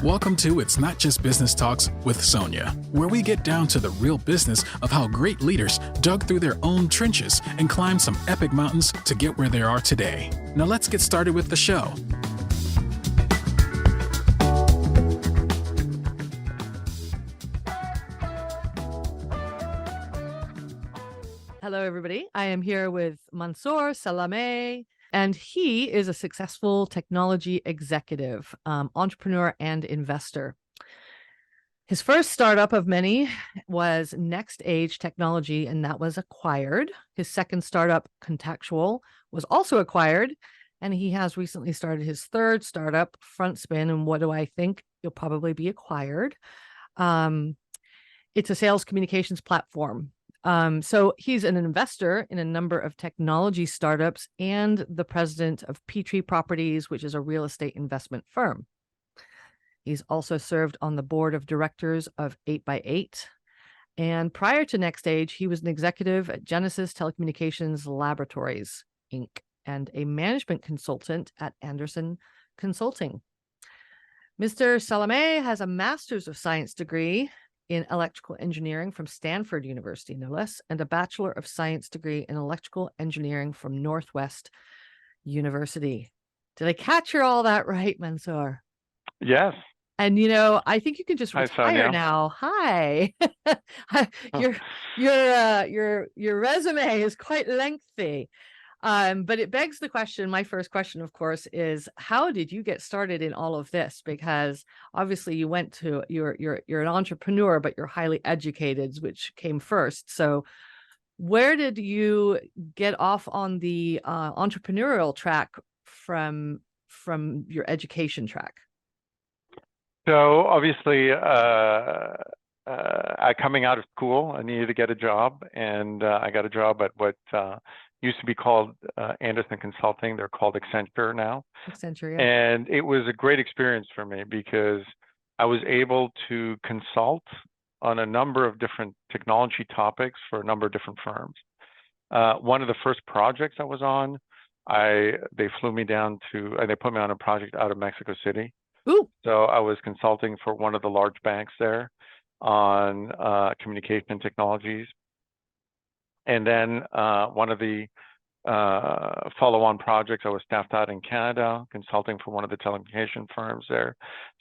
Welcome to It's Not Just Business Talks with Sonia, where we get down to the real business of how great leaders dug through their own trenches and climbed some epic mountains to get where they are today. Now let's get started with the show. Hello, everybody. I am here with Mansour Salame, and he is a successful technology executive, entrepreneur, and investor. His first startup of many was NextAge Technology, and that was acquired. His second startup, Contactual, was also acquired, and he has recently started his third startup, FrontSpin, and what do I think? You'll probably be acquired. It's a sales communications platform. So he's an investor in a number of technology startups and the president of Petrie Properties, which is a real estate investment firm. He's also served on the board of directors of 8x8. And prior to NextAge, he was an executive at Genesis Telecommunications Laboratories, Inc., and a management consultant at Anderson Consulting. Mr. Salame has a Master's of Science degree in electrical engineering from Stanford University, no less, and a Bachelor of Science degree in electrical engineering from Northwest University. Did I capture all that right, Mansour? Yes. And I think you can just retire now. Hi. Your resume is quite lengthy. But it begs the question, my first question, of course, is how did you get started in all of this? Because obviously you're an entrepreneur, but you're highly educated, which came first. So where did you get off on the entrepreneurial track from your education track? So obviously, coming out of school, I needed to get a job, and I got a job at what used to be called Anderson Consulting. They're called Accenture now. Accenture, yeah. And it was a great experience for me because I was able to consult on a number of different technology topics for a number of different firms. One of the first projects I was on, they flew me down to, and they put me on a project out of Mexico City. Ooh. So I was consulting for one of the large banks there on communication technologies. And then one of the follow-on projects, I was staffed out in Canada, consulting for one of the telecommunication firms there.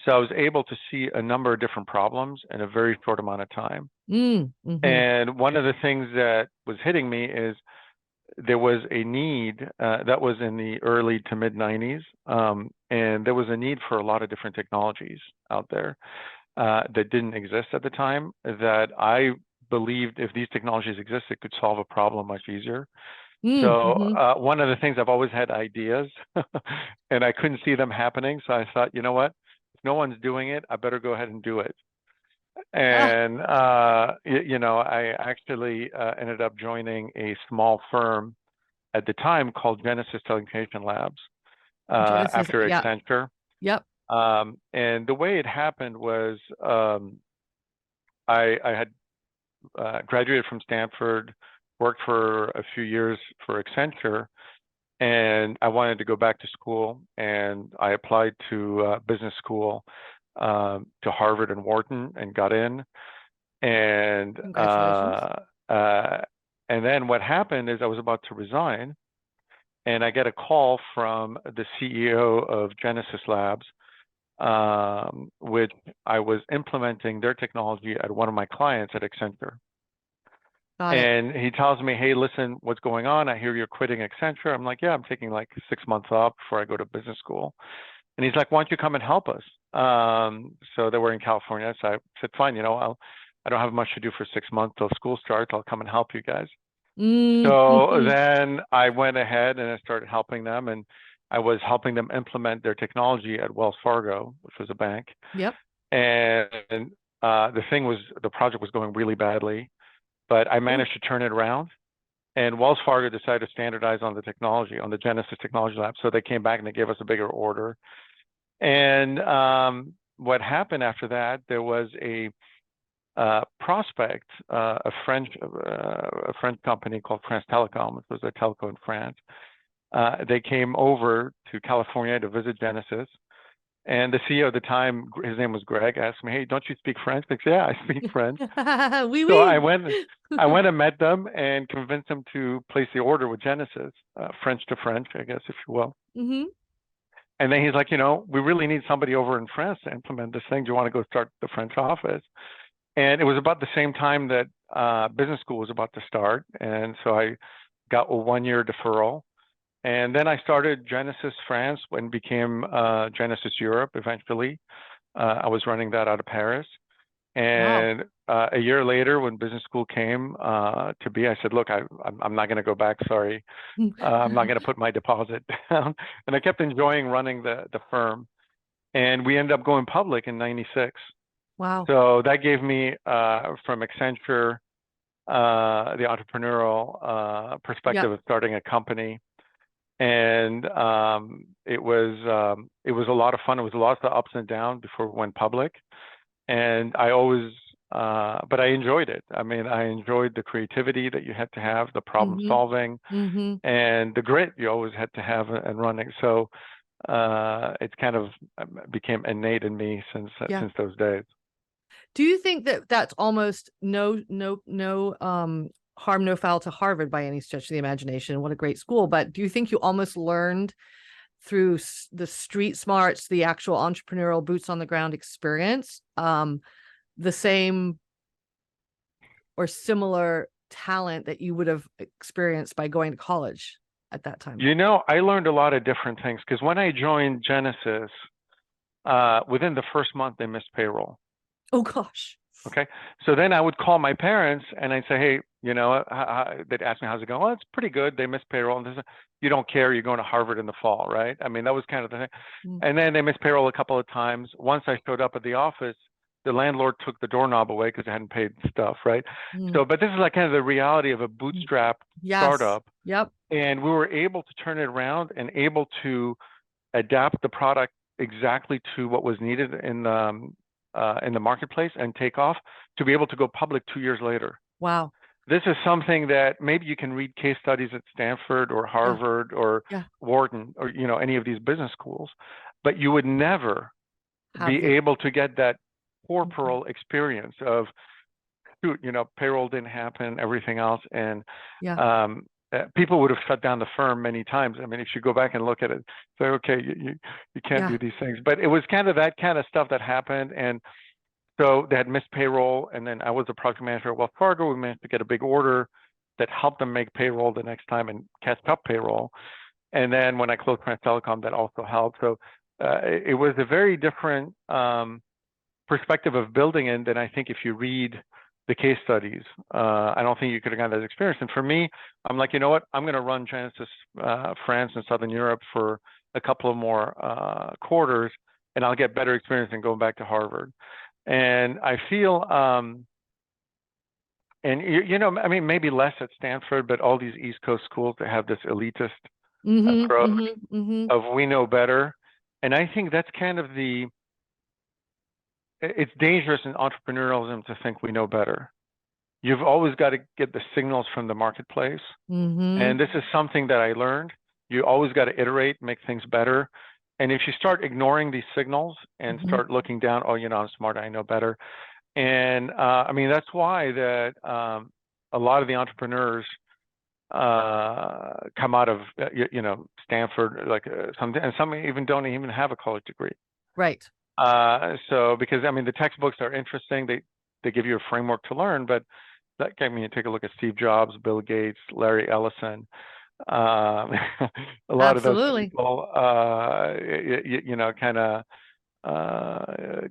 So I was able to see a number of different problems in a very short amount of time. Mm-hmm. And one of the things that was hitting me is there was a need that was in the early to mid 90s. And there was a need for a lot of different technologies out there that didn't exist at the time, that I believed if these technologies existed, could solve a problem much easier. So one of the things, I've always had ideas and I couldn't see them happening. So I thought, you know what, if no one's doing it, I better go ahead and do it. And, I actually ended up joining a small firm at the time called Genesis Telecommunications Labs after Accenture. Yep. And the way it happened was I had graduated from Stanford, worked for a few years for Accenture, and I wanted to go back to school, and I applied to business school to Harvard and Wharton and got in. And and then what happened is I was about to resign, and I get a call from the CEO of Genesis Labs, which I was implementing their technology at one of my clients at Accenture. And he tells me, hey, listen, what's going on? I hear you're quitting Accenture. I'm like, yeah, I'm taking like 6 months off before I go to business school. And he's like, why don't you come and help us? So they were in California. So I said, fine, I don't have much to do for 6 months till school starts. I'll come and help you guys. So then I went ahead and I started helping them, and I was helping them implement their technology at Wells Fargo, which was a bank. Yep. And the project was going really badly, but I managed to turn it around. And Wells Fargo decided to standardize on the technology, on the Genesis Technology Lab. So they came back and they gave us a bigger order. And what happened after that, there was a prospect, a French company called France Telecom, which was a telco in France. They came over to California to visit Genesis, And the CEO at the time, his name was Greg, asked me, "Hey, don't you speak French?" I said, "Yeah, I speak French." Oui, So oui. I went and met them and convinced them to place the order with Genesis, French to French, I guess, if you will. Mm-hmm. And then he's like, we really need somebody over in France to implement this thing. Do you want to go start the French office? And it was about the same time that business school was about to start. And so I got a 1-year deferral. And then I started Genesis France and became Genesis Europe eventually. I was running that out of Paris. Wow. And a year later, when business school came to be, I said, "Look, I'm not going to go back. Sorry, I'm not going to put my deposit down." And I kept enjoying running the firm. And we ended up going public in '96. Wow. So that gave me from Accenture the entrepreneurial perspective Yep. of starting a company. And it was a lot of fun. It was a lot of ups and downs before we went public. And I always, but I enjoyed it. I mean, I enjoyed the creativity that you had to have, the problem Mm-hmm. solving, Mm-hmm. and the grit you always had to have and running. So it's kind of became innate in me since Yeah. those days. Do you think that that's almost no harm, no foul to Harvard by any stretch of the imagination? What a great school. But do you think you almost learned through the street smarts, the actual entrepreneurial boots on the ground experience, the same or similar talent that you would have experienced by going to college at that time? I learned a lot of different things because when I joined Genesis, within the first month, they missed payroll. Oh, gosh. Okay. So then I would call my parents and I'd say, "Hey, they'd ask me, how's it going?" "Well, it's pretty good. They missed payroll." And they say, "You don't care. You're going to Harvard in the fall, right?" I mean, that was kind of the thing. Mm. And then they missed payroll a couple of times. Once I showed up at the office, the landlord took the doorknob away because I hadn't paid stuff, right? Mm. So, but this is like kind of the reality of a bootstrap Yes. startup. Yep. And we were able to turn it around and able to adapt the product exactly to what was needed in the marketplace and take off to be able to go public 2 years later. Wow. This is something that maybe you can read case studies at Stanford or Harvard or Wharton or any of these business schools, but you would never be able to get that corporal experience of, payroll didn't happen, everything else, and people would have shut down the firm many times. I mean, if you go back and look at it, say, okay, you can't do these things. But it was kind of that kind of stuff that happened. And so they had missed payroll. And then I was a project manager at Wells Fargo. We managed to get a big order that helped them make payroll the next time and catch up payroll. And then when I closed France Telecom, that also helped. So it was a very different perspective of building it than I think if you read the case studies. I don't think you could have gotten that experience. And for me, I'm like, you know what? I'm going to run Genesis France and Southern Europe for a couple of more quarters, and I'll get better experience than going back to Harvard. And I feel, I mean, maybe less at Stanford, but all these East Coast schools that have this elitist approach of we know better. And I think that's kind of it's dangerous in entrepreneurialism to think we know better. You've always got to get the signals from the marketplace. And this is something that I learned. You always got to iterate, make things better. And if you start ignoring these signals and start looking down, oh, I'm smart, I know better. And I mean, that's why that a lot of the entrepreneurs come out of, Stanford, like and some even don't even have a college degree. Right. So because I mean the textbooks are interesting, they give you a framework to learn, but that I mean, take a look at Steve Jobs, Bill Gates, Larry Ellison, a lot of those people, kind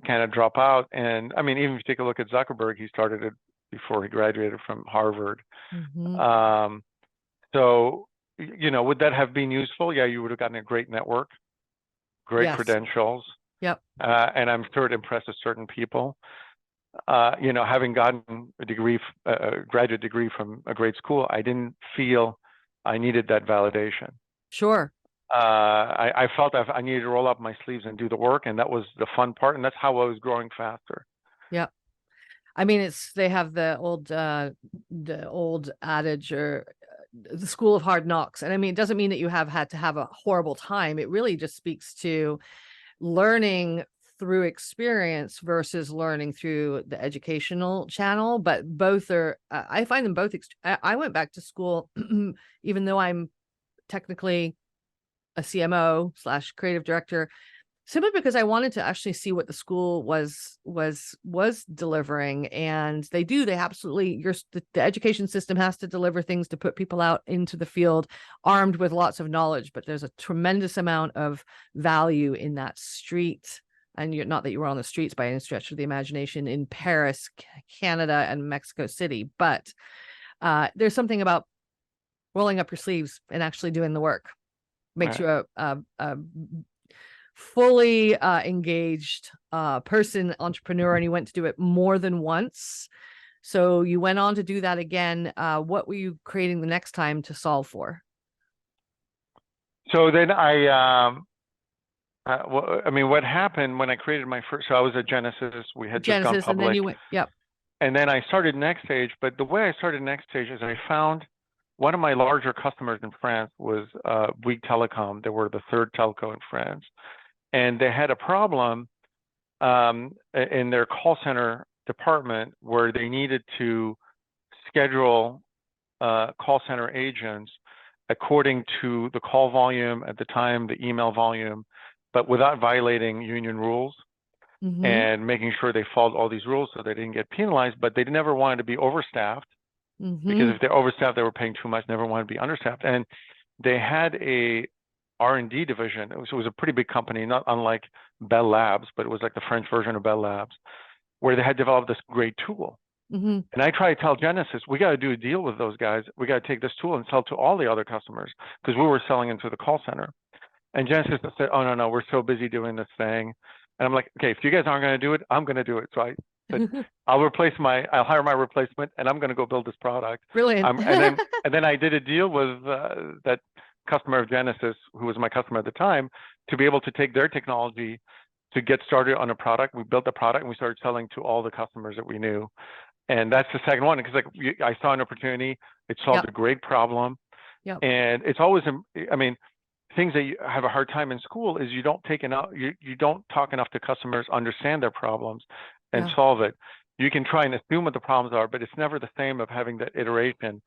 of drop out. And I mean, even if you take a look at Zuckerberg, he started it before he graduated from Harvard. So would that have been useful? Yeah, you would have gotten a great network, great credentials. Yep. And I'm sure it impresses certain people. Having gotten a graduate degree from a great school, I didn't feel I needed that validation. Sure. I felt I needed to roll up my sleeves and do the work, and that was the fun part, and that's how I was growing faster. Yep. I mean, they have the old adage or the school of hard knocks. And I mean, it doesn't mean that you have had to have a horrible time. It really just speaks to learning through experience versus learning through the educational channel, but both are, I find them both, I went back to school, even though I'm technically a CMO / creative director, simply because I wanted to actually see what the school was delivering. And they absolutely, the education system has to deliver things to put people out into the field armed with lots of knowledge, but there's a tremendous amount of value in that street. And you're not that you were on the streets by any stretch of the imagination in Paris, Canada, and Mexico City, but there's something about rolling up your sleeves and actually doing the work. Makes you a fully engaged person, entrepreneur, and you went to do it more than once. So you went on to do that again. What were you creating the next time to solve for? So then what happened when I created my first, so I was at Genesis, we had just gone public. And then you went, yep. And then I started NextAge, but the way I started NextAge is I found one of my larger customers in France was Bouygues Telecom. They were the third telco in France. And they had a problem in their call center department where they needed to schedule call center agents according to the call volume at the time, the email volume, but without violating union rules and making sure they followed all these rules so they didn't get penalized, but they never wanted to be overstaffed because if they're overstaffed, they were paying too much, never wanted to be understaffed. And they had a R&D division. It was a pretty big company, not unlike Bell Labs, but it was like the French version of Bell Labs, where they had developed this great tool. And I tried to tell Genesis, we got to do a deal with those guys. We got to take this tool and sell to all the other customers because we were selling into the call center. And Genesis said, oh, no, we're so busy doing this thing. And I'm like, okay, if you guys aren't going to do it, I'm going to do it. So I said, I'll hire my replacement and I'm going to go build this product. Brilliant. And then I did a deal with that customer of Genesis, who was my customer at the time, to be able to take their technology to get started on a product. We built the product and we started selling to all the customers that we knew. And that's the second one, because I saw an opportunity. It solved a great problem. And it's always, things that you have a hard time in school is you don't talk enough to customers, understand their problems and solve it. You can try and assume what the problems are, but it's never the same of having that iteration.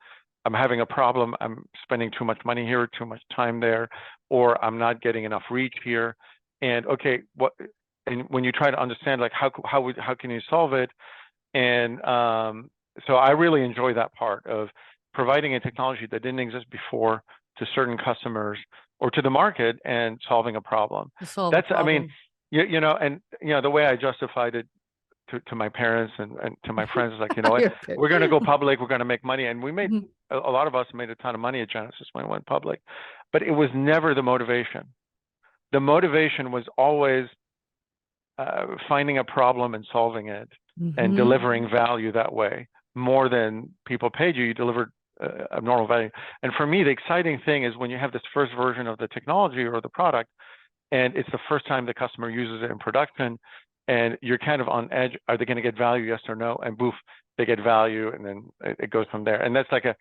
I'm having a problem, I'm spending too much money here, too much time there, or I'm not getting enough reach here. And and when you try to understand, like, how can you solve it? And so I really enjoy that part of providing a technology that didn't exist before to certain customers or to the market and solving a problem. The way I justified it to my parents and to my friends is like, we're going to go public, we're going to make money. And we made, a lot of us made a ton of money at Genesis when we went public, but it was never the motivation. The motivation was always finding a problem and solving it and delivering value that way. More than people paid you delivered abnormal value. And for me, the exciting thing is when you have this first version of the technology or the product, and it's the first time the customer uses it in production, and you're kind of on edge. Are they going to get value, yes or no? And boof, they get value, and then it goes from there. And that's like a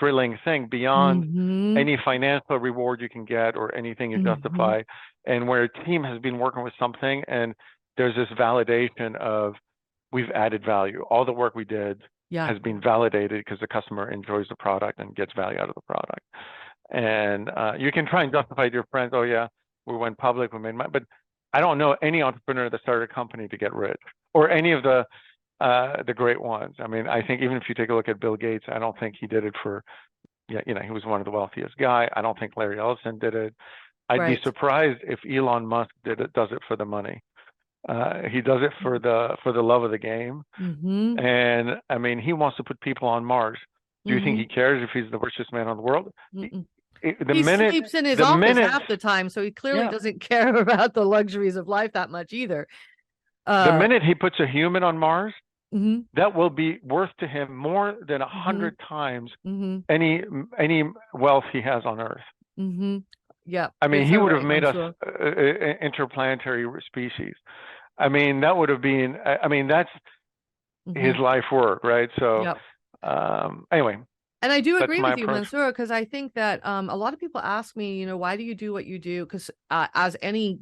thrilling thing beyond any financial reward you can get or anything you justify. And where a team has been working with something, and there's this validation of we've added value. All the work we did has been validated because the customer enjoys the product and gets value out of the product. And you can try and justify to your friends, oh yeah, we went public, we made money, but I don't know any entrepreneur that started a company to get rich, or any of the great ones. I think even if you take a look at Bill Gates, I don't think he did it for, he was one of the wealthiest guy. I don't think Larry Ellison did it. I'd be surprised if Elon Musk does it for the money. He does it for the love of the game. And he wants to put people on Mars. Do you think he cares if he's the richest man in the world? He sleeps in his office half the time, so he clearly doesn't care about the luxuries of life that much either. The minute he puts a human on Mars, that will be worth to him more than 100 times any wealth he has on Earth. Yeah. He would have made us interplanetary species. That would have been, that's his life work, right? So anyway. And I do agree with you, Mansour, because I think that a lot of people ask me, why do you do what you do? Because as any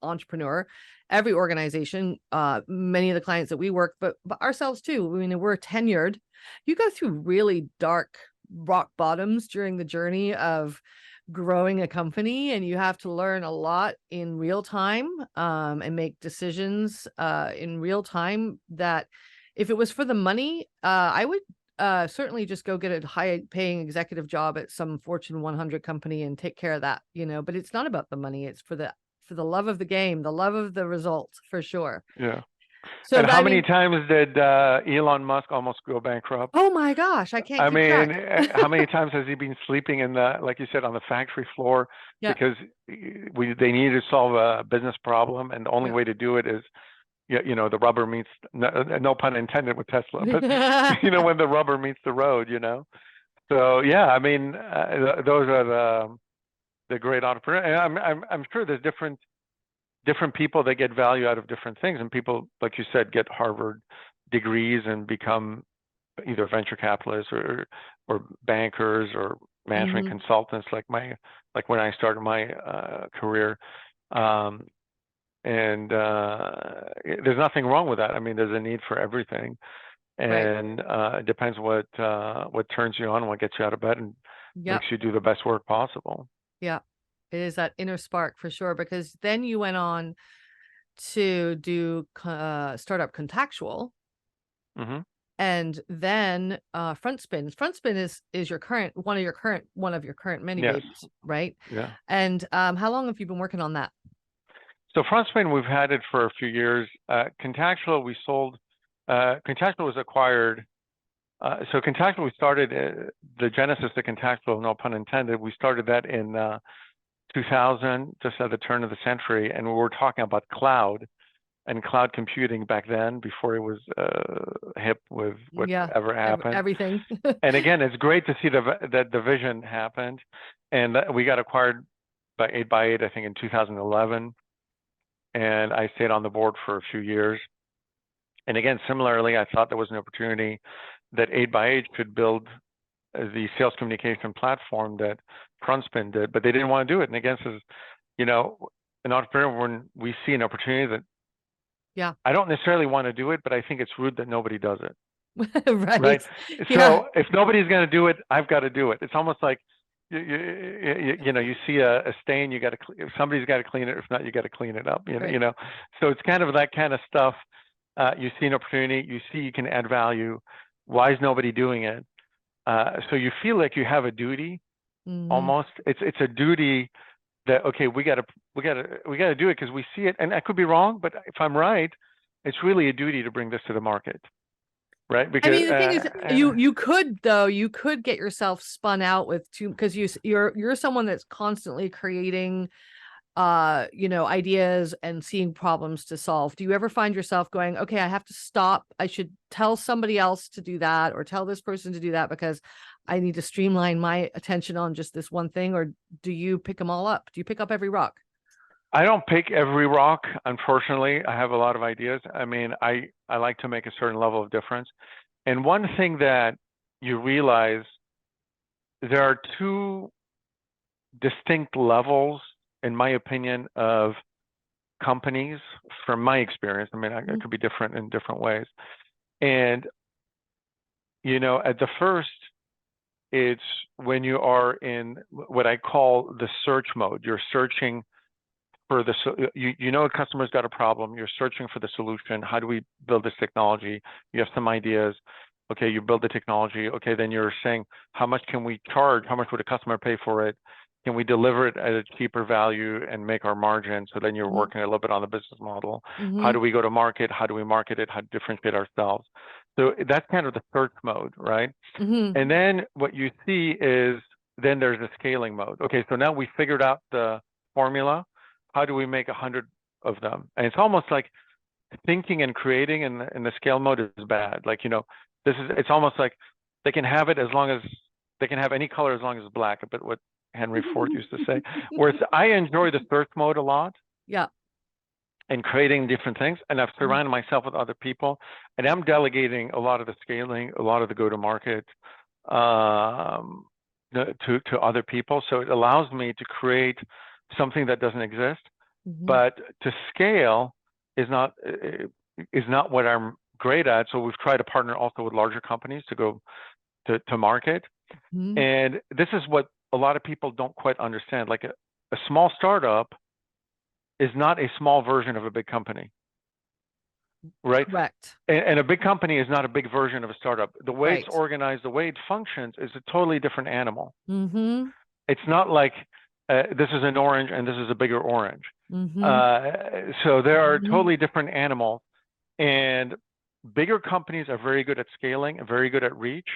entrepreneur, every organization, many of the clients that we work, but ourselves too. I mean, we're tenured. You go through really dark rock bottoms during the journey of growing a company, and you have to learn a lot in real time, and make decisions in real time that if it was for the money, I would certainly just go get a high paying executive job at some Fortune 100 company and take care of that, but it's not about the money. It's for the love of the game, the love of the results, for sure. Yeah. So And how many times did Elon Musk almost go bankrupt? Oh my gosh, I can't keep track. How many times has he been sleeping in like you said, on the factory floor because they needed to solve a business problem, and the only way to do it is, the rubber meets, no pun intended with Tesla, but when the rubber meets the road, So yeah, I mean, those are the great entrepreneurs. And I'm sure there's different people that get value out of different things, and people, like you said, get Harvard degrees and become either venture capitalists or bankers or management consultants, like when I started my career. And there's nothing wrong with that. I mean, there's a need for everything, and it depends what turns you on, what gets you out of bed, and makes you do the best work possible. Yeah, it is that inner spark for sure. Because then you went on to do startup Contactual, and then FrontSpin. FrontSpin is your current one of your current many babies, right? Yeah. And how long have you been working on that? So FrontSpin, we've had it for a few years. Contactual, we sold. Contactual was acquired. So Contactual, we started the genesis of Contactual, no pun intended. We started that in 2000, just at the turn of the century, and we were talking about cloud and cloud computing back then, before it was hip with whatever happened. Everything. And again, it's great to see that the vision happened, and we got acquired by 8x8, I think, in 2011. And I stayed on the board for a few years. And again, similarly, I thought there was an opportunity that 8x8 could build the sales communication platform that FrontSpin did, but they didn't want to do it. And again, says, an entrepreneur, when we see an opportunity that, I don't necessarily want to do it, but I think it's rude that nobody does it. Right. So if nobody's going to do it, I've got to do it. It's almost like, you see a stain, if somebody's got to clean it. If not, you got to clean it up. So it's kind of that kind of stuff. You see an opportunity, you see you can add value. Why is nobody doing it? So you feel like you have a duty, almost. It's a duty that, okay, we got to do it because we see it. And I could be wrong, but if I'm right, it's really a duty to bring this to the market. Right. Because I mean, the thing is, you could get yourself spun out with because you're someone that's constantly creating, ideas and seeing problems to solve. Do you ever find yourself going, okay, I have to stop. I should tell somebody else to do that, or tell this person to do that, because I need to streamline my attention on just this one thing? Or do you pick them all up? Do you pick up every rock? I don't pick every rock, unfortunately. I have a lot of ideas. I mean, I like to make a certain level of difference. And one thing that you realize, there are two distinct levels, in my opinion, of companies from my experience. I mean, it could be different in different ways. And, at the first, it's when you are in what I call the search mode. You're searching for a customer's got a problem. You're searching for the solution. How do we build this technology? You have some ideas. Okay, you build the technology. Okay, then you're saying, how much can we charge? How much would a customer pay for it? Can we deliver it at a cheaper value and make our margin? So then you're working a little bit on the business model. How do we go to market? How do we market it? How to differentiate ourselves? So that's kind of the search mode, right? And then what you see is, then there's a scaling mode. Okay, so now we figured out the formula. How do we make 100 of them? And it's almost like thinking and creating in the scale mode is bad. Like, it's almost like they can have it as long as they can have any color as long as it's black, but what Henry Ford used to say. Whereas I enjoy the search mode a lot. Yeah. And creating different things. And I've surrounded myself with other people, and I'm delegating a lot of the scaling, a lot of the go-to-market to other people. So it allows me to create something that doesn't exist, but to scale is not what I'm great at. So we've tried to partner also with larger companies to go to market. And this is what a lot of people don't quite understand. Like a small startup is not a small version of a big company, right? Correct. And a big company is not a big version of a startup. The way Right. it's organized, the way it functions is a totally different animal. Mm-hmm. It's not like this is an orange and this is a bigger orange. Mm-hmm. So there are totally different animals, and bigger companies are very good at scaling and very good at reach,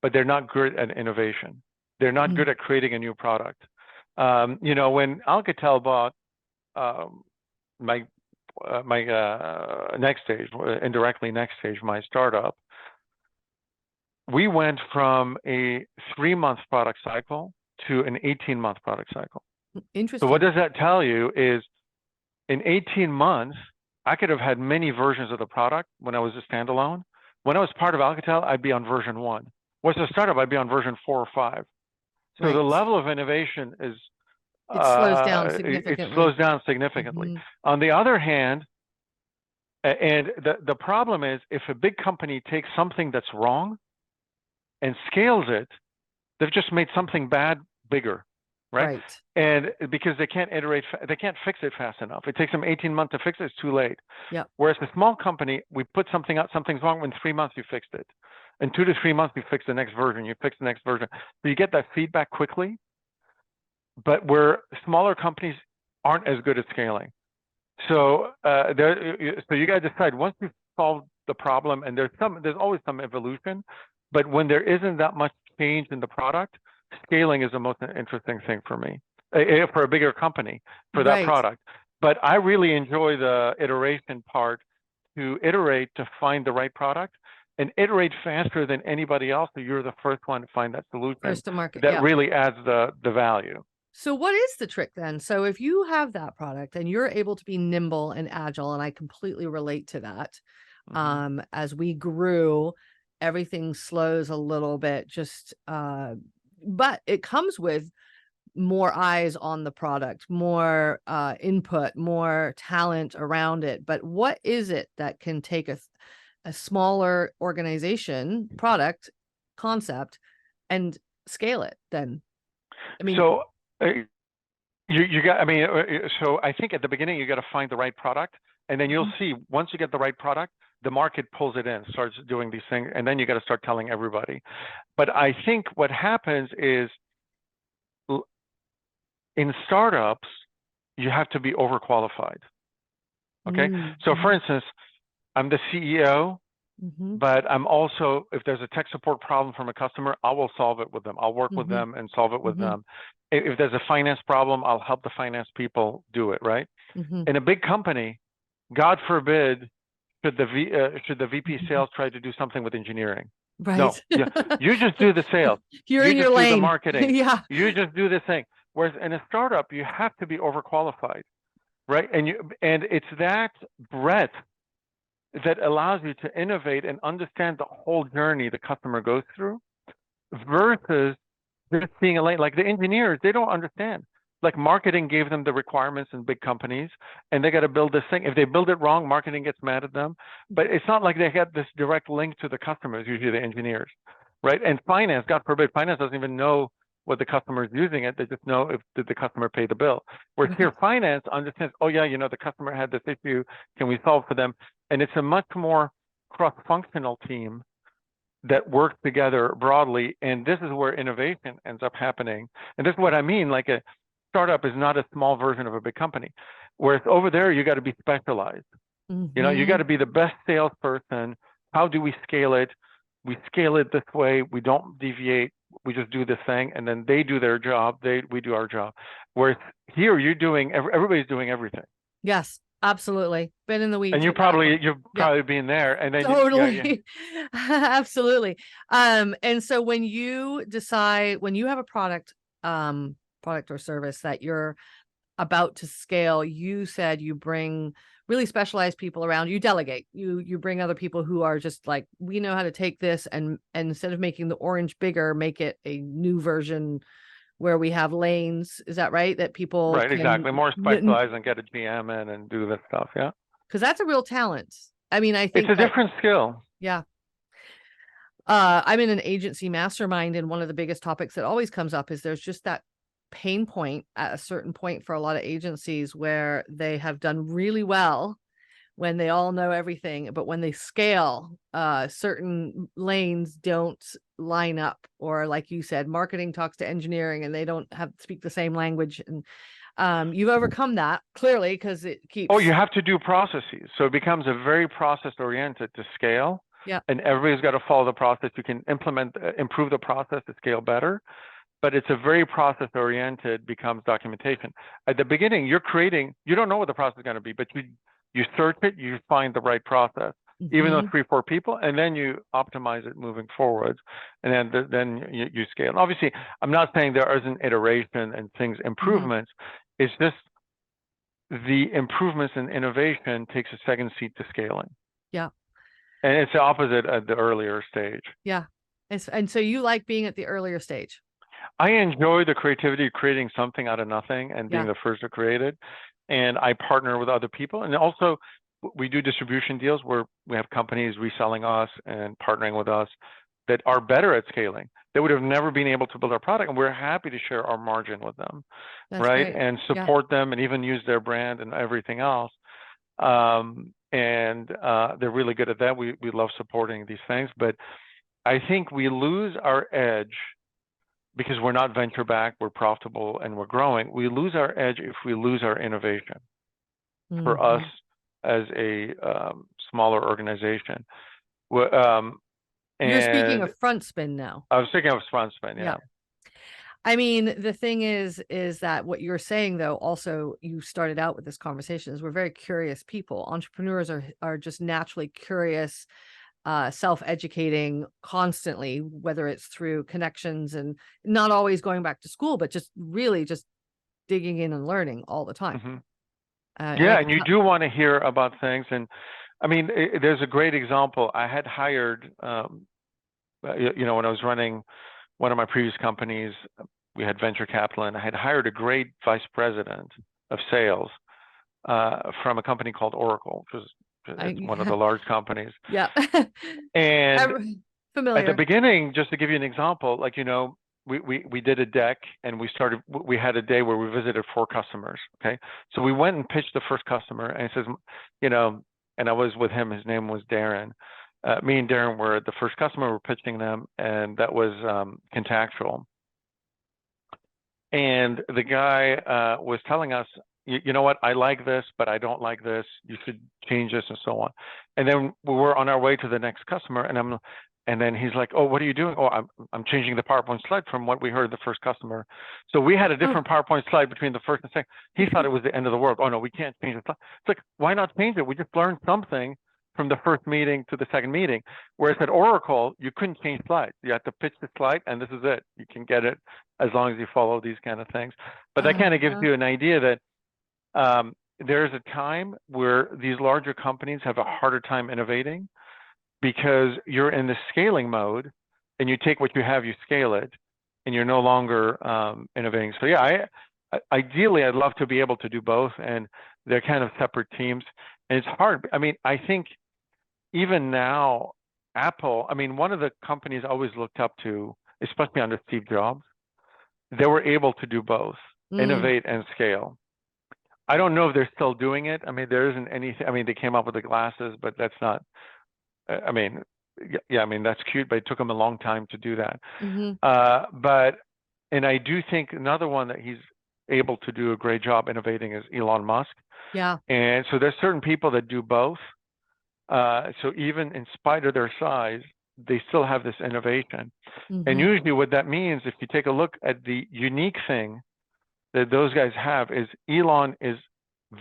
but they're not good at innovation. They're not good at creating a new product. You know, when Alcatel bought my NextAge, indirectly NextAge, my startup, we went from a 3-month product cycle to an 18-month product cycle. Interesting. So what does that tell you is in 18 months, I could have had many versions of the product when I was a standalone. When I was part of Alcatel, I'd be on version 1. Was a startup, I'd be on version 4 or 5. So the level of innovation is it slows down significantly. It slows down significantly. On the other hand, and the problem is if a big company takes something that's wrong and scales it, they've just made something bad bigger, right? And because they can't iterate, they can't fix it fast enough. It takes them 18 months to fix it, it's too late. Yep. Whereas a small company, we put something out, something's wrong, in 3 months you fixed it. In 2 to 3 months, you fix the next version, you fix the next version. So you get that feedback quickly, but where smaller companies aren't as good at scaling. So so you got to decide, once you've solved the problem, and there's always some evolution, but when there isn't that much change in the product, scaling is the most interesting thing for me, for a bigger company, for that product. But I really enjoy the iteration part, to iterate to find the right product and iterate faster than anybody else. So you're the first one to find that solution First to market, that really adds the value. So what is the trick then? So if you have that product and you're able to be nimble and agile, and I completely relate to that, as we grew, everything slows a little bit, just, but it comes with more eyes on the product, more input, more talent around it. But what is it that can take a smaller organization, product, concept, and scale it then? I mean, so you got, I mean, so I think at the beginning you got to find the right product, and then you'll see, once you get the right product, the market pulls it in, starts doing these things, and then you got to start telling everybody. But I think what happens is, in startups, you have to be overqualified. Okay. So for instance, I'm the CEO, but I'm also, if there's a tech support problem from a customer, I will solve it with them. I'll work with them and solve it with them. If there's a finance problem, I'll help the finance people do it, right? In a big company, God forbid, should the VP sales try to do something with engineering? No, you just do the sales. You're in your lane. Do the marketing. You just do the thing. Whereas in a startup, you have to be overqualified, right? And it's that breadth that allows you to innovate and understand the whole journey the customer goes through, versus just being a lane. Like the engineers, they don't understand. Like marketing gave them the requirements in big companies, and they got to build this thing. If they build it wrong, marketing gets mad at them. But it's not like they get this direct link to the customers, usually the engineers, right? And finance, God forbid, finance doesn't even know what the customer is using it. They just know if did the customer pay the bill. Whereas here, finance understands, oh yeah, you know, the customer had this issue, can we solve for them? And it's a much more cross-functional team that works together broadly. And this is where innovation ends up happening. And this is what I mean, like a startup is not a small version of a big company. Whereas over there, you got to be specialized. You know, you got to be the best salesperson. How do we scale it? We scale it this way. We don't deviate. We just do this thing, and then they do their job. We do our job. Whereas here, everybody's doing everything. Yes, absolutely. Been in the weeds. And you've probably been there, and then totally, absolutely. And so when you decide, when you have a product or service that you're about to scale, you said you bring really specialized people around. You delegate. You bring other people who are just like, we know how to take this and instead of making the orange bigger, make it a new version where we have lanes. Is that right? That people Right, exactly. can, More specialized and get a GM in and do this stuff. Yeah. because that's a real talent. I mean, I It's think a that, different skill. yeah. I'm in an agency mastermind, and one of the biggest topics that always comes up is there's just that pain point at a certain point for a lot of agencies where they have done really well when they all know everything, but when they scale, certain lanes don't line up, or like you said, marketing talks to engineering and they don't speak the same language. And you've overcome that clearly, because it keeps. Oh, you have to do processes. So it becomes a very process oriented to scale. Yeah. And everybody's got to follow the process. You can improve the process to scale better, but it's a very process oriented, becomes documentation. At the beginning, you don't know what the process is going to be, but you search it, you find the right process, even though 3-4 people, and then you optimize it moving forwards, and then you scale. And obviously, I'm not saying there isn't iteration and things improvements. It's just the improvements in innovation takes a second seat to scaling. Yeah. And it's the opposite at the earlier stage. Yeah. And so you like being at the earlier stage. I enjoy the creativity of creating something out of nothing and being Yeah. the first to create it. And I partner with other people. And also, we do distribution deals where we have companies reselling us and partnering with us that are better at scaling. They would have never been able to build our product, and we're happy to share our margin with them. That's right? great. And support them and even use their brand and everything else. They're really good at that. We love supporting these things, but I think we lose our edge because we're not venture backed, we're profitable, and we're growing. We lose our edge if we lose our innovation for us as a smaller organization. You're speaking of FrontSpin now. I was thinking of FrontSpin, yeah. I mean, the thing is that what you're saying, though, also, you started out with this conversation, is we're very curious people. Entrepreneurs are just naturally curious, self-educating constantly, whether it's through connections and not always going back to school, but just really just digging in and learning all the time. And you do want to hear about things. And I mean, there's a great example. I had hired, when I was running one of my previous companies, we had venture capital, and I had hired a great vice president of sales from a company called Oracle, which was one of the large companies. Yeah. And familiar. At the beginning, just to give you an example, we did a deck, and we had a day where we visited 4 customers. Okay. So we went and pitched the first customer, and he says, and I was with him, his name was Darren. Me and Darren were the first customer, we're pitching them, and that was Contactual. And the guy was telling us, you know what, I like this, but I don't like this. You should change this, and so on. And then we were on our way to the next customer, and then he's like, oh, what are you doing? Oh, I'm changing the PowerPoint slide from what we heard the first customer. So we had a different PowerPoint slide between the first and second. He thought it was the end of the world. Oh no, we can't change the slide. It's like, why not change it? We just learned something from the first meeting to the second meeting. Whereas at Oracle, you couldn't change slides. You had to pitch the slide, and this is it. You can get it as long as you follow these kind of things. But that kind of gives you an idea that there's a time where these larger companies have a harder time innovating because you're in the scaling mode, and you take what you have, you scale it, and you're no longer innovating. So yeah, ideally, I'd love to be able to do both, and they're kind of separate teams. And it's hard. I mean, I think even now, Apple, one of the companies I always looked up to, especially under Steve Jobs, they were able to do both, innovate and scale. I don't know if they're still doing it. There isn't anything. They came up with the glasses, but that's not, that's cute, but it took them a long time to do that. And I do think another one that he's able to do a great job innovating is Elon Musk. Yeah. And so there's certain people that do both. So even in spite of their size, they still have this innovation. And usually what that means, if you take a look at the unique thing that those guys have, is Elon is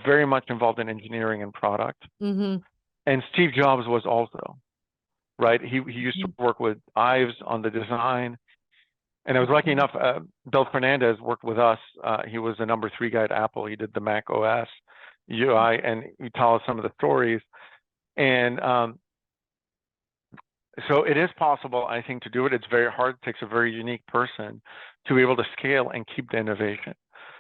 very much involved in engineering and product. And Steve Jobs was also, right? He used to work with Ives on the design. And I was lucky enough, Bill Fernandez worked with us. He was the number 3 guy at Apple. He did the Mac OS UI, and he told us some of the stories. And So it is possible, I think, to do it. It's very hard. It takes a very unique person to be able to scale and keep the innovation.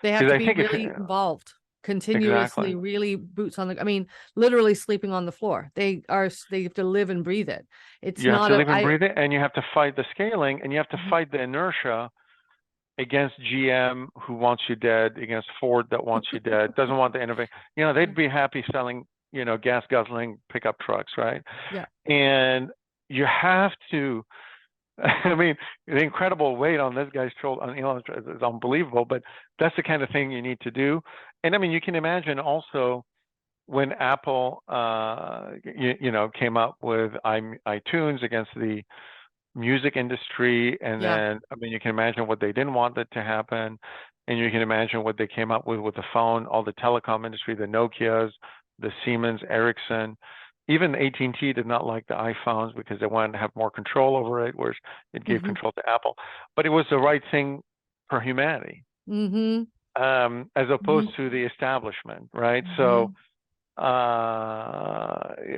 They have Because to I be think if really involved, exactly, continuously, really boots on the, I mean, literally sleeping on the floor. They have to live and breathe it. It's you have not to a, live and breathe it, and you have to fight the scaling, and you have to Mhm. fight the inertia against GM who wants you dead, against Ford that wants you dead, doesn't want the innovation. You know, they'd be happy selling, you know, gas guzzling pickup trucks, right? Yeah. And you have to, I mean, the incredible weight on this guy's shoulder on Elon is unbelievable, but that's the kind of thing you need to do. And I mean, you can imagine also when Apple, you know, came up with iTunes against the music industry, and Yeah. then I mean, you can imagine what they didn't want that to happen, and you can imagine what they came up with the phone, all the telecom industry, the Nokias, the Siemens, Ericsson. Even AT&T did not like the iPhones because they wanted to have more control over it, whereas it gave Mm-hmm. control to Apple. But it was the right thing for humanity, Mm-hmm. as opposed Mm-hmm. to the establishment, right? Mm-hmm. So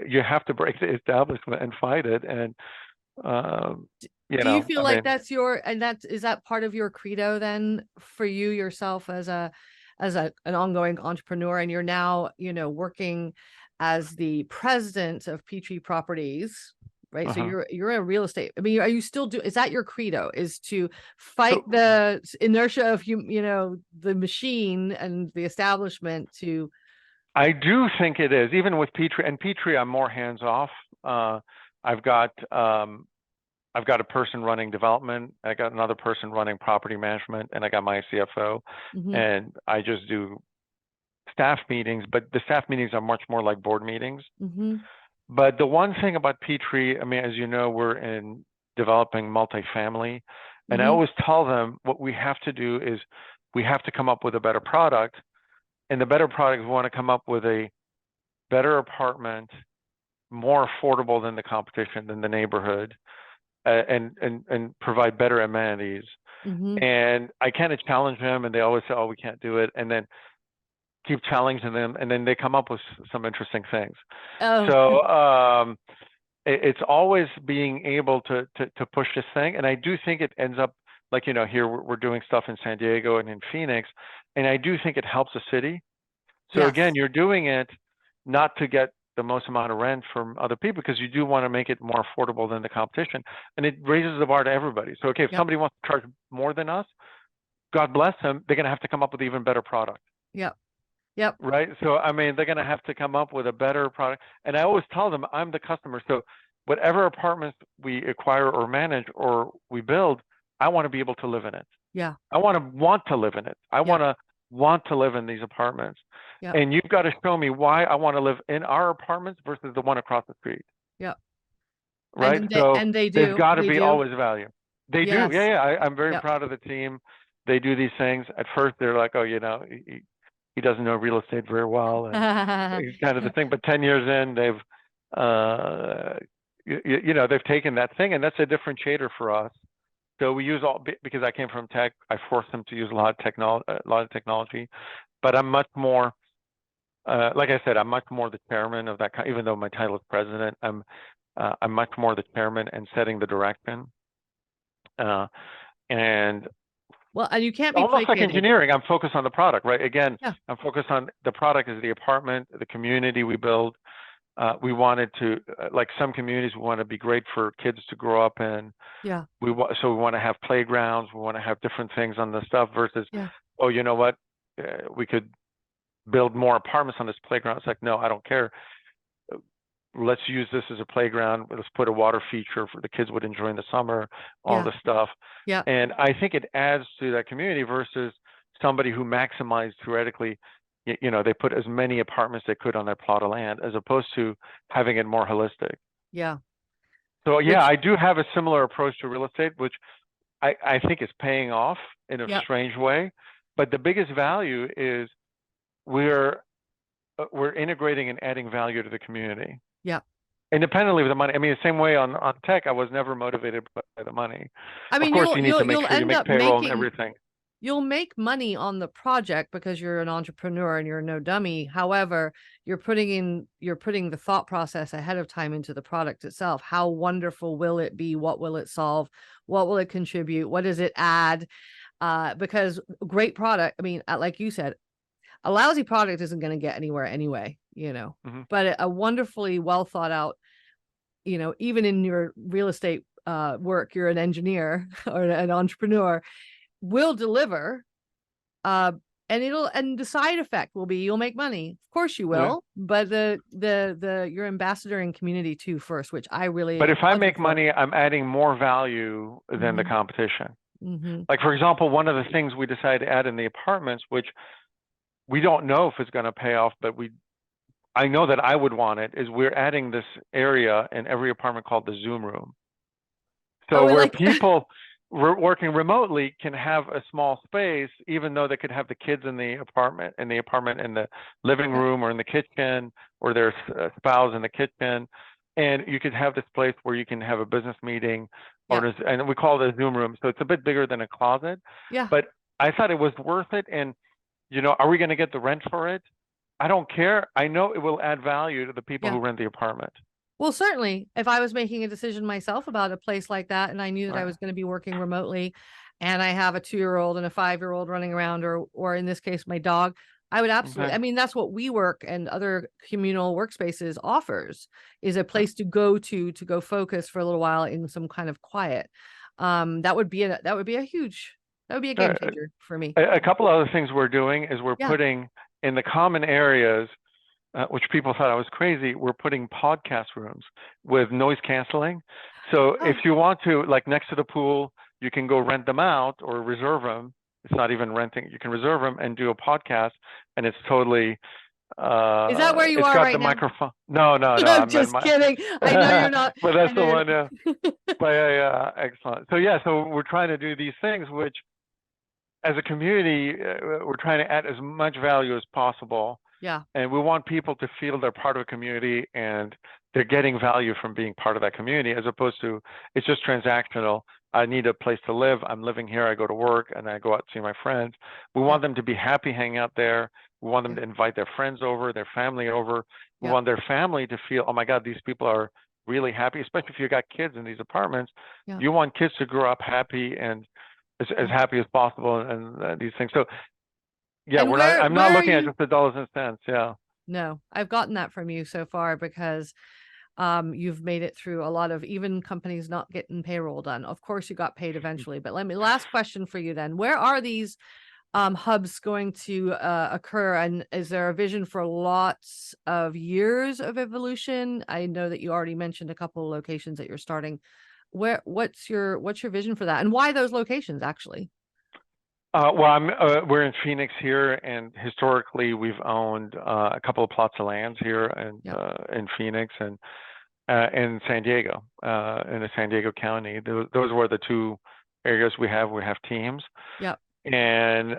you have to break the establishment and fight it, and you Do you know, feel I like mean, that's your, and is that part of your credo then for you yourself as an ongoing entrepreneur, and you're now, you know, working as the president of Petrie Properties, right? So uh-huh. you're a real estate. I mean, are you still is that your credo, is to fight So the inertia of you know, the machine and the establishment to, I do think it is, even with Petrie, and Petrie, I'm more hands off. Uh, I've got um, I've got a person running development, I got another person running property management, and I got my CFO, Mhm. and I just do staff meetings, but the staff meetings are much more like board meetings. Mhm. But the one thing about Petrie, I mean, as you know, we're in developing multifamily, and I Mhm. always tell them what we have to do is we have to come up with a better product, and the better product, we want to come up with a better apartment, more affordable than the competition, than the neighborhood, and provide better amenities. Mhm. And I kind of challenge them, and they always say, "Oh, we can't do it," and then keep challenging them, and then they come up with some interesting things. Oh. So it's always being able to push this thing, and I do think it ends up like, you know, here we're doing stuff in San Diego and in Phoenix, and I do think it helps the city. So again, Yes. you're doing it not to get the most amount of rent from other people, because you do want to make it more affordable than the competition, and it raises the bar to everybody. So okay, if Yep. somebody wants to charge more than us, God bless them, they're going to have to come up with even better product, Yep. Yep. right? So I mean, they're going to have to come up with a better product, and I always tell them I'm the customer. So whatever apartments we acquire or manage or we build, I want to be able to live in it. Yeah. I want to live in it. I Yep. want to live in these apartments. Yep. And you've got to show me why I want to live in our apartments versus the one across the street, Yep. right? So And they there's do. got to They be do. always value. They do. Yes. Yeah. I'm very Yep. proud of the team. They do these things. At first, they're like, oh, you know, he doesn't know real estate very well, and he's kind of the thing. But 10 years in, you know, they've taken that thing, and that's a differentiator for us. So we use because I came from tech, I forced them to use a lot of technology, but I'm much more, like I said, I'm much more the chairman of that, even though my title is president, I'm much more the chairman and setting the direction. And Well, and you can't be almost like placated. engineering, I'm focused on the product, right? Again, Yeah. I'm focused on the product is the apartment, the community we build. We wanted to, like some communities, we want to be great for kids to grow up in. Yeah. So we want to have playgrounds, we want to have different things on the stuff versus, Yeah. oh, you know what, we could build more apartments on this playground. It's like, no, I don't care. Let's use this as a playground. Let's put a water feature for the kids would enjoy in the summer, all Yeah. the stuff. Yeah. And I think it adds to that community versus somebody who maximized theoretically, you know, they put as many apartments they could on their plot of land as opposed to having it more holistic. Yeah. So yeah, Which, I do have a similar approach to real estate, which I think is paying off in a yeah. strange way. But the biggest value is we're integrating and adding value to the community. Yeah. Independently of the money. I mean, the same way on tech, I was never motivated by the money. I Of mean, course, you need to make you'll sure you end make up payroll and making, everything. you'll make money on the project because you're an entrepreneur and you're no dummy. However, you're putting the thought process ahead of time into the product itself. How wonderful will it be? What will it solve? What will it contribute? What does it add? Because great product, I mean, like you said, a lousy product isn't going to get anywhere anyway, but a wonderfully well thought out, even in your real estate work, you're an engineer or an entrepreneur, will deliver. And the side effect will be you'll make money. Of course you will, but your ambassador and community too first, which I really. But if I make money, I'm adding more value than the competition. Like, for example, one of the things we decided to add in the apartments, which we don't know if it's going to pay off, but I know that I would want it, is we're adding this area in every apartment called the Zoom room. So where people working remotely can have a small space, even though they could have the kids in the apartment in the living room or in the kitchen, or their spouse in the kitchen. And you could have this place where you can have a business meeting, and we call it a Zoom room. So it's a bit bigger than a closet. Yeah. But I thought it was worth it. And, are we going to get the rent for it? I don't care. I know it will add value to the people who rent the apartment. Well, certainly, if I was making a decision myself about a place like that, and I knew that I was going to be working remotely, and I have a 2-year-old and a 5-year-old running around, or in this case, my dog, I would absolutely. I mean, that's what WeWork and other communal workspaces offers, is a place to go focus for a little while in some kind of quiet. That would be a game changer for me. A couple other things we're doing is we're putting in the common areas, which people thought I was crazy, we're putting podcast rooms with noise canceling. So if you want to, like next to the pool, you can go rent them out or reserve them. It's not even renting. You can reserve them and do a podcast, and it's totally. Is that where you are right now? Microphone. No. I'm just kidding. I know you're not. But that's the one. Yeah. But yeah, excellent. So we're trying to do these things, which, as a community, we're trying to add as much value as possible. Yeah. And we want people to feel they're part of a community and they're getting value from being part of that community, as opposed to it's just transactional. I need a place to live. I'm living here. I go to work and I go out to see my friends. We want them to be happy hanging out there. We want them to invite their friends over, their family over. We want their family to feel, oh my God, these people are really happy, especially if you got kids in these apartments. You want kids to grow up happy and as happy as possible, and these things. So yeah, I'm not looking at just the dollars and cents. Yeah. No, I've gotten that from you so far, because you've made it through a lot of even companies not getting payroll done. Of course, you got paid eventually, but last question for you then. Where are these hubs going to occur? And is there a vision for lots of years of evolution? I know that you already mentioned a couple of locations that you're starting. What's your vision for that? And why those locations actually? We're in Phoenix here, and historically we've owned a couple of plots of lands here in Phoenix and in San Diego, in the San Diego County. Those were the two areas we have teams. Yep. And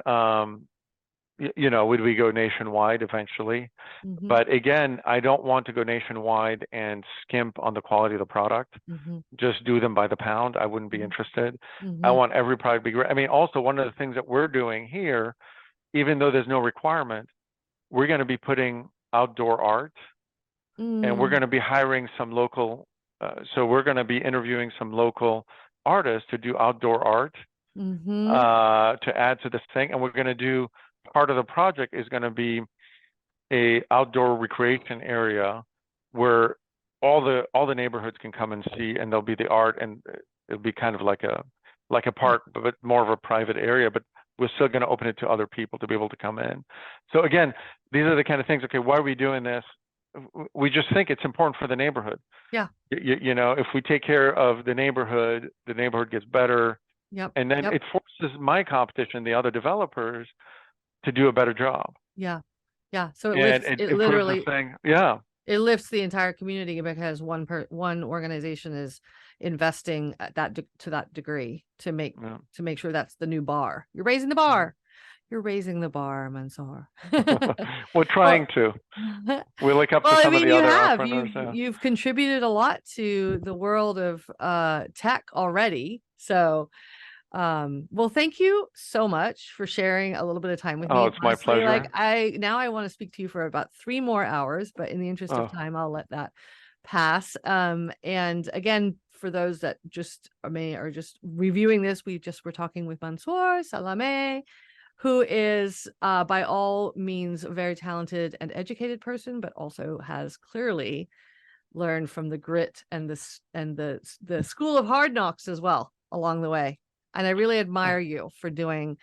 would we go nationwide eventually? But again, I don't want to go nationwide and skimp on the quality of the product. Just do them by the pound. I wouldn't be interested. I want every product to be great. I mean, also one of the things that we're doing here, even though there's no requirement, we're going to be putting outdoor art, and we're going to be hiring some local. So we're going to be interviewing some local artists to do outdoor art to add to this thing, and we're going to do. Part of the project is going to be a outdoor recreation area where all the neighborhoods can come and see, and there'll be the art, and it'll be kind of like a park, but more of a private area. But we're still going to open it to other people to be able to come in. So again, these are the kind of things. Okay, why are we doing this? We just think it's important for the neighborhood. Yeah. If we take care of the neighborhood gets better. Yep. And then it forces my competition, the other developers, to do a better job. Yeah. So it literally it lifts the entire community, because one organization is investing at to that degree to make sure that's the new bar. You're raising the bar. You're raising the bar, Mansour. We're trying to. We look up to some of the other entrepreneurs. You've contributed a lot to the world of tech already. So Well, thank you so much for sharing a little bit of time with me. Oh, it's my Honestly, pleasure. I want to speak to you for about 3 more hours, but in the interest Oh, of time, I'll let that pass. And again, for those that just are just reviewing this, we just were talking with Mansour Salame, who is by all means a very talented and educated person, but also has clearly learned from the grit and the school of hard knocks as well along the way. And I really admire you for doing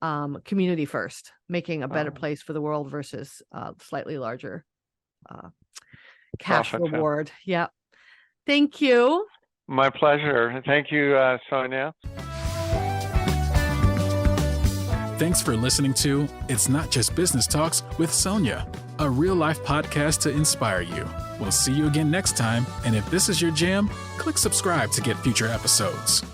community first, making a better place for the world versus slightly larger cash profit, yeah. reward. Yeah. Thank you. My pleasure. Thank you, Sonia. Thanks for listening to It's Not Just Business Talks with Sonia, a real-life podcast to inspire you. We'll see you again next time, and if this is your jam, click subscribe to get future episodes.